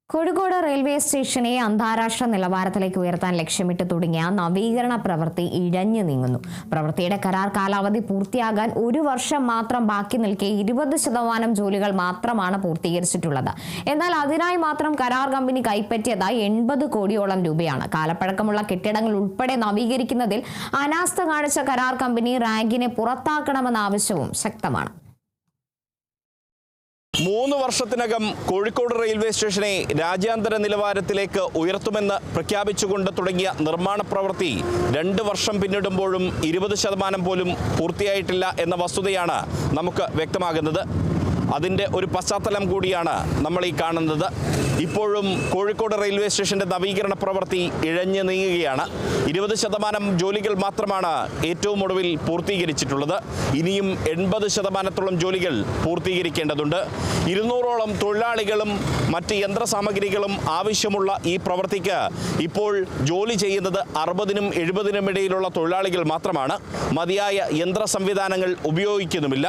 Kozhikode railway സ്റ്റേഷനെ അന്താരാഷ്ട്ര നിലവാരത്തിലേക്ക് ഉയർത്താൻ ലക്ഷ്യമിട്ട് തുടങ്ങിയ നവീകരണ പ്രവൃത്തി ഇഴഞ്ഞു നീങ്ങുന്നു. പ്രവൃത്തിയുടെ കരാർ കാലാവധി പൂർത്തിയാകാൻ 1 വർഷം മാത്രം ബാക്കി നിൽക്കെ 20% ജോലികൾ മാത്രമാണ് പൂർത്തീകരിച്ചിട്ടുള്ളത്. എന്നാൽ അതിനായി മാത്രം കരാർ കമ്പനി കൈപ്പറ്റിയത് 80 കോടിയോളം രൂപയാണ്. കാലപ്പഴക്കമുള്ള കെട്ടിടങ്ങൾ ഉൾപ്പെടെ നവീകരിക്കുന്നതിൽ അനാസ്ഥ കാണിച്ച കരാർ കമ്പനി റാങ്കിനെ പുറത്താക്കണമെന്ന ആവശ്യവും ശക്തമാണ്. 3 വർഷത്തിനകം കോഴിക്കോട് റെയിൽവേ സ്റ്റേഷനെ രാജ്യാന്തര നിലവാരത്തിലേക്ക് ഉയർത്തുമെന്ന് പ്രഖ്യാപിച്ചുകൊണ്ട് തുടങ്ങിയ നിർമ്മാണ പ്രവൃത്തി 2 വർഷം പിന്നിടുമ്പോഴും 20% പോലും പൂർത്തിയായിട്ടില്ല എന്ന വസ്തുതയാണ് നമുക്ക് വ്യക്തമാകുന്നത്. അതിൻ്റെ ഒരു പശ്ചാത്തലം കൂടിയാണ് നമ്മൾ ഈ കാണുന്നത്. ഇപ്പോഴും കോഴിക്കോട് റെയിൽവേ സ്റ്റേഷൻ്റെ നവീകരണ പ്രവൃത്തി ഇഴഞ്ഞു നീങ്ങുകയാണ്. 20% ജോലികൾ മാത്രമാണ് ഏറ്റവും ഒടുവിൽ പൂർത്തീകരിച്ചിട്ടുള്ളത്. ഇനിയും 80% ജോലികൾ പൂർത്തീകരിക്കേണ്ടതുണ്ട്. 200ഓളം തൊഴിലാളികളും മറ്റ് യന്ത്രസാമഗ്രികളും ആവശ്യമുള്ള ഈ പ്രവൃത്തിക്ക് ഇപ്പോൾ ജോലി ചെയ്യുന്നത് 60നും 70നും ഇടയിലുള്ള തൊഴിലാളികൾ മാത്രമാണ്. മതിയായ യന്ത്ര സംവിധാനങ്ങൾ ഉപയോഗിക്കുന്നുമില്ല.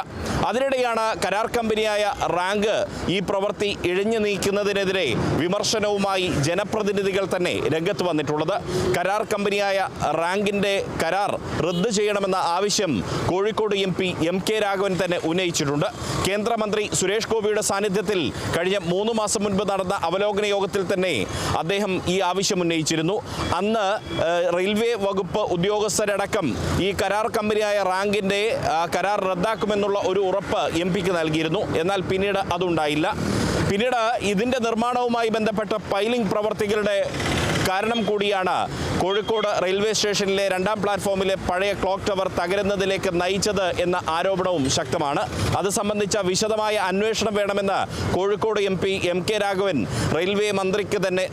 അതിനിടെയാണ് കരാർ കമ്പനിയായ റാങ്ക് ഈ പ്രവൃത്തി ഇഴഞ്ഞു നീക്കുന്നതിനെതിരെ വിമർശനവുമായി ജനപ്രതിനിധികൾ തന്നെ രംഗത്ത് വന്നിട്ടുള്ളത്. കരാർ കമ്പനിയായ റാങ്കിൻ്റെ കരാർ റദ്ദ് ചെയ്യണമെന്ന ആവശ്യം കോഴിക്കോട് MP MK രാഘവൻ തന്നെ ഉന്നയിച്ചിട്ടുണ്ട്. കേന്ദ്രമന്ത്രി സുരേഷ് ഗോപിയുടെ സാന്നിധ്യത്തിൽ കഴിഞ്ഞ 3 മാസം മുൻപ് നടന്ന അവലോകന യോഗത്തിൽ തന്നെ അദ്ദേഹം ഈ ആവശ്യം ഉന്നയിച്ചിരുന്നു. അന്ന് റെയിൽവേ വകുപ്പ് ഉദ്യോഗസ്ഥരടക്കം ഈ കരാർ കമ്പനിയായ റാങ്കിൻ്റെ കരാർ റദ്ദാക്കുമെന്നുള്ള ഒരു ഉറപ്പ് MP-ക്ക് നൽകിയിരുന്നു. എന്നാൽ പിന്നീട് അതുണ്ടായില്ല. പിന്നീട് ഇതിൻ്റെ നിർമ്മാണവുമായി ബന്ധപ്പെട്ട പൈലിംഗ് പ്രവർത്തികളുടെ കാരണം കൂടിയാണ് കോഴിക്കോട് റെയിൽവേ സ്റ്റേഷനിലെ 2ാം പ്ലാറ്റ്ഫോമിലെ പഴയ ക്ലോക്ക് ടവർ തകരുന്നതിലേക്ക് നയിച്ചത് എന്ന ആരോപണവും ശക്തമാണ്. അത് സംബന്ധിച്ച വിശദമായ അന്വേഷണം വേണമെന്ന് Kozhikode MP MK Raghavan railway മന്ത്രിക്ക് തന്നെ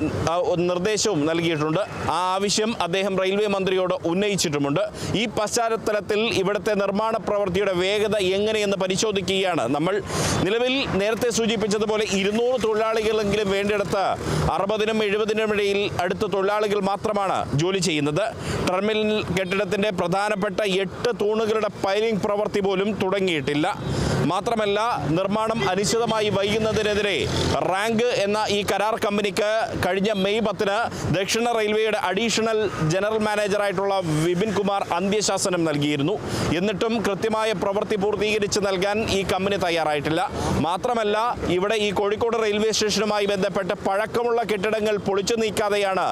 നിർദ്ദേശവും നൽകിയിട്ടുണ്ട്. ആ ആവശ്യം അദ്ദേഹം റെയിൽവേ മന്ത്രിയോട് ഉന്നയിച്ചിട്ടുമുണ്ട്. ഈ പശ്ചാത്തലത്തിൽ ഇവിടുത്തെ നിർമ്മാണ പ്രവൃത്തിയുടെ വേഗത എങ്ങനെയെന്ന് പരിശോധിക്കുകയാണ് നമ്മൾ. നിലവിൽ നേരത്തെ സൂചിപ്പിച്ചതുപോലെ 200 തൊഴിലാളികളെങ്കിലും വേണ്ടിയെടുത്ത് 60നും 70നും ഇടയിൽ അടുത്ത തൊഴിലാളികൾ മാത്രമാണ് ജോലി ചെയ്യുന്നത്. ടെർമിനൽ കെട്ടിടത്തിൻ്റെ പ്രധാനപ്പെട്ട 8 തൂണുകളുടെ പൈലിംഗ് പ്രവൃത്തി പോലും തുടങ്ങിയിട്ടില്ല. മാത്രമല്ല, നിർമ്മാണം അനിശ്ചിതമായി വൈകുന്നതിനെതിരെ റാങ്ക് എന്ന ഈ കരാർ കമ്പനിക്ക് കഴിഞ്ഞ മെയ് 10-ന് ദക്ഷിണ റെയിൽവേയുടെ അഡീഷണൽ ജനറൽ മാനേജറായിട്ടുള്ള വിപിൻ കുമാർ അന്ത്യശാസനം നൽകിയിരുന്നു. എന്നിട്ടും കൃത്യമായ പ്രവൃത്തി പൂർത്തീകരിച്ച് നൽകാൻ ഈ കമ്പനി തയ്യാറായിട്ടില്ല. മാത്രമല്ല, ഇവിടെ ഈ കോഴിക്കോട് റെയിൽവേ സ്റ്റേഷനുമായി ബന്ധപ്പെട്ട് പഴക്കമുള്ള കെട്ടിടങ്ങൾ പൊളിച്ചു നീക്കാതെയാണ്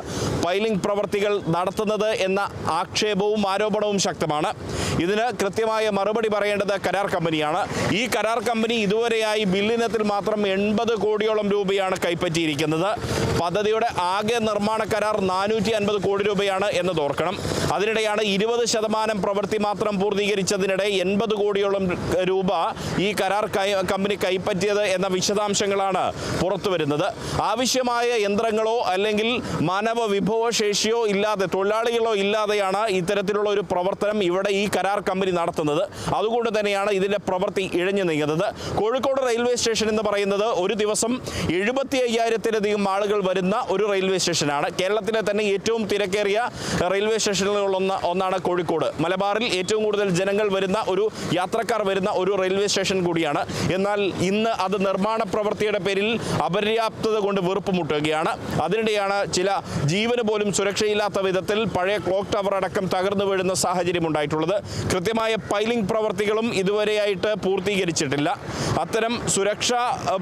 പൈലിംഗ് പ്രവൃത്തികൾ നടത്തുന്നത് എന്ന ആക്ഷേപവും ആരോപണവും ശക്തമാണ്. ഇതിന് കൃത്യമായ മറുപടി പറയേണ്ടത് കരാർ കമ്പനിയാണ്. ഈ കരാർ കമ്പനി ഇതുവരെയായി ബില്ലിനത്തിൽ മാത്രം 80 കോടിയോളം രൂപയാണ് കൈപ്പറ്റിയിരിക്കുന്നത്. പദ്ധതിയുടെ ആകെ നിർമ്മാണ കരാർ 450 കോടി രൂപയാണ് എന്നത് ഓർക്കണം. അതിനിടെയാണ് 20% പ്രവൃത്തി മാത്രം പൂർത്തീകരിച്ചതിനിടെ 80 കോടിയോളം രൂപ ഈ കരാർ കമ്പനി കൈപ്പറ്റിയത് എന്ന വിശദാംശങ്ങളാണ് പുറത്തു വരുന്നത്. ആവശ്യമായ യന്ത്രങ്ങളോ അല്ലെങ്കിൽ മാനവ വിഭവശേഷിയോ ഇല്ലാതെ, തൊഴിലാളികളോ ഇല്ലാതെയാണ് ഇത്തരത്തിലുള്ള ഒരു പ്രവർത്തനം ഇവിടെ ഈ കരാർ കമ്പനി നടത്തുന്നത്. അതുകൊണ്ട് തന്നെയാണ് ഇതിൻ്റെ പ്രവൃത്തി ഇഴഞ്ഞു നീങ്ങുന്നത്. കോഴിക്കോട് റെയിൽവേ സ്റ്റേഷൻ എന്ന് പറയുന്നത് ഒരു ദിവസം 75,000-ലധികം ആളുകൾ വരുന്ന ഒരു റെയിൽവേ സ്റ്റേഷനാണ്. കേരളത്തിലെ തന്നെ ഏറ്റവും തിരക്കേറിയ റെയിൽവേ സ്റ്റേഷനുകളിൽ ഒന്നാണ് കോഴിക്കോട്. മലബാറിൽ ഏറ്റവും കൂടുതൽ ജനങ്ങൾ വരുന്ന, ഒരു യാത്രക്കാർ വരുന്ന ഒരു റെയിൽവേ സ്റ്റേഷൻ കൂടിയാണ്. എന്നാൽ ഇന്ന് അത് നിർമ്മാണ പ്രവൃത്തിയുടെ പേരിൽ അപര്യാപ്തത കൊണ്ട് വീർപ്പുമുട്ടുകയാണ്. അതിനിടെയാണ് ചില ജീവന് പോലും സുരക്ഷയില്ലാത്ത വിധത്തിൽ പഴയ ക്ലോക്ക് ടവർ അടക്കം തകർന്നു വീഴുന്ന സാഹചര്യം ഉണ്ടായിട്ടുള്ളത്. കൃത്യമായ പൈലിംഗ് പ്രവർത്തികളും ഇതുവരെയായിട്ട് പൂർത്തീകരിച്ചിട്ടില്ല. അത്തരം സുരക്ഷ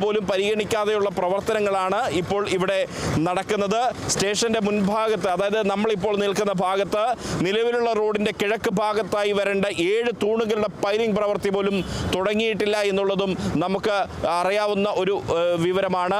പോലും പരിഗണിക്കാതെയുള്ള പ്രവർത്തനങ്ങളാണ് ഇപ്പോൾ ഇവിടെ നടക്കുന്നത്. സ്റ്റേഷന്റെ മുൻഭാഗത്ത്, അതായത് നമ്മളിപ്പോൾ നിൽക്കുന്ന ഭാഗത്ത്, നിലവിലുള്ള റോഡിന്റെ കിഴക്ക് ഭാഗത്തായി വരേണ്ട 7 തൂണുകളുടെ പൈലിംഗ് പ്രവൃത്തി പോലും തുടങ്ങിയിട്ടില്ല എന്നുള്ളതും നമുക്ക് അറിയാവുന്ന ഒരു വിവരമാണ്.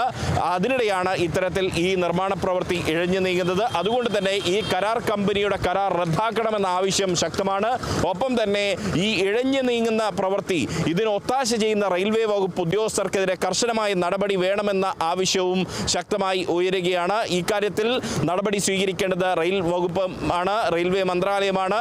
അതിനിടെയാണ് ഇത്തരത്തിൽ ഈ നിർമ്മാണ പ്രവൃത്തി ഇഴഞ്ഞു നീങ്ങുന്നത്. അതുകൊണ്ട് തന്നെ ഈ കരാർ കമ്പനിയുടെ കരാർ റദ്ദാക്കണമെന്ന ആവശ്യം ശക്തമാണ്. ഒപ്പം തന്നെ ഈ ഇഴഞ്ഞു നീങ്ങുന്ന പ്രവൃത്തി, ഇതിന് ഒത്താശ ചെയ്യുന്ന റെയിൽവേ വകുപ്പ് ഉദ്യോഗസ്ഥർക്കെതിരെ കർശനമായ നടപടി വേണമെന്ന ആവശ്യവും ശക്തമായി ഉയരുകയാണ്. ഇക്കാര്യത്തിൽ നടപടി സ്വീകരിക്കേണ്ടത് റെയിൽ വകുപ്പ് ആണ്, റെയിൽവേ മന്ത്രാലയമാണ്.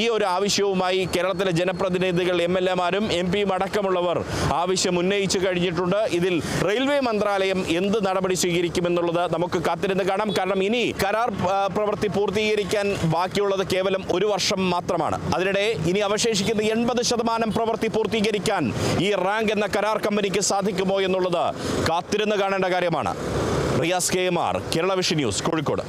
ഈ ഒരു ആവശ്യവുമായി കേരളത്തിലെ ജനപ്രതിനിധികൾ, MLA-മാരും MP-യും അടക്കമുള്ളവർ ആവശ്യം ഉന്നയിച്ചു കഴിഞ്ഞിട്ടുണ്ട്. ഇതിൽ റെയിൽവേ മന്ത്രാലയം എന്ത് നടപടി സ്വീകരിക്കുമെന്നുള്ളത് നമുക്ക് കാത്തിരുന്ന് കാണാം. കാരണം ഇനി ഇനി കരാർ പ്രവൃത്തി പൂർത്തീകരിക്കാൻ ബാക്കിയുള്ളത് കേവലം ഒരു വർഷം മാത്രമാണ്. അതിനിടെ ഇനി അവശേഷിക്കുന്ന 80% പ്രവൃത്തി പൂർത്തീകരിക്കാൻ ഈ റാങ്ക് എന്ന കരാർ കമ്പനിക്ക് സാധിക്കുമോ എന്നുള്ളത് കാത്തിരുന്ന് കാണേണ്ട കാര്യമാണ്. Riyas KMR, Kerala vision news, Kozhikode.